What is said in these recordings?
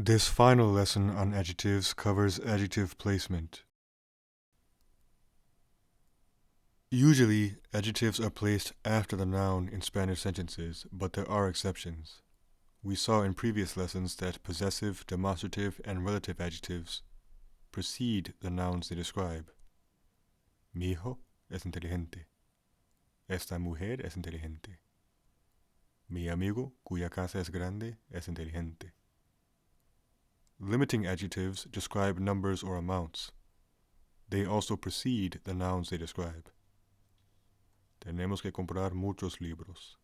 This final lesson on adjectives covers adjective placement. Usually, adjectives are placed after the noun in Spanish sentences, but there are exceptions. We saw in previous lessons that possessive, demonstrative, and relative adjectives precede the nouns they describe. Mi hijo es inteligente. Esta mujer es inteligente. Mi amigo, cuya casa es grande, es inteligente. Limiting adjectives describe numbers or amounts. They also precede the nouns they describe. Tenemos que comprar muchos libros.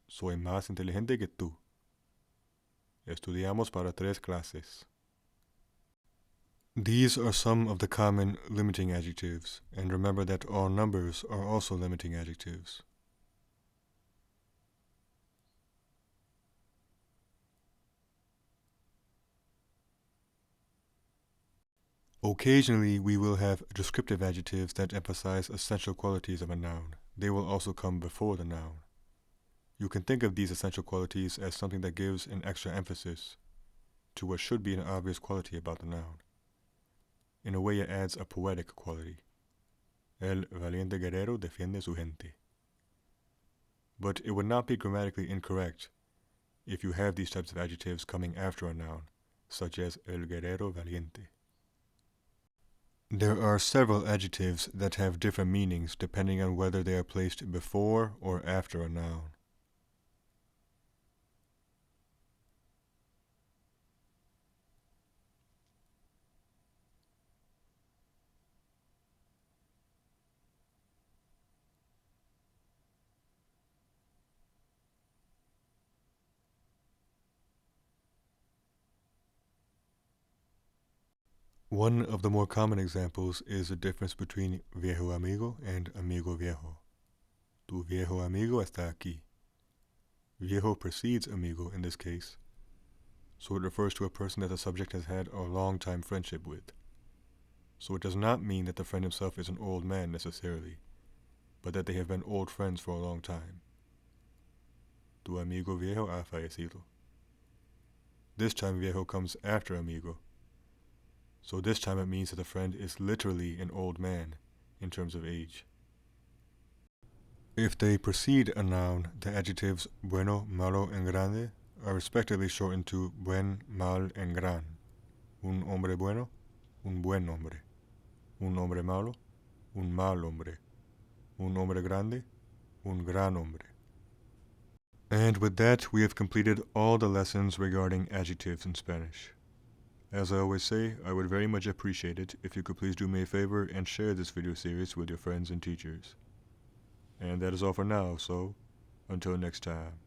Soy más inteligente que tú. Estudiamos para 3 clases. These are some of the common limiting adjectives, and remember that all numbers are also limiting adjectives. Occasionally, we will have descriptive adjectives that emphasize essential qualities of a noun. They will also come before the noun. You can think of these essential qualities as something that gives an extra emphasis to what should be an obvious quality about the noun. In a way, it adds a poetic quality. El valiente guerrero defiende su gente. But it would not be grammatically incorrect if you have these types of adjectives coming after a noun, such as el guerrero valiente. There are several adjectives that have different meanings depending on whether they are placed before or after a noun. One of the more common examples is the difference between viejo amigo and amigo viejo. Tu viejo amigo está aquí. Viejo precedes amigo in this case, so it refers to a person that the subject has had a long-time friendship with. So it does not mean that the friend himself is an old man necessarily, but that they have been old friends for a long time. Tu amigo viejo ha fallecido. This time viejo comes after amigo. So this time it means that the friend is literally an old man in terms of age. If they precede a noun, the adjectives bueno, malo, and grande are respectively shortened to buen, mal, and gran. Un hombre bueno, un buen hombre. Un hombre malo, un mal hombre. Un hombre grande, un gran hombre. And with that, we have completed all the lessons regarding adjectives in Spanish. As I always say, I would very much appreciate it if you could please do me a favor and share this video series with your friends and teachers. And that is all for now, so until next time.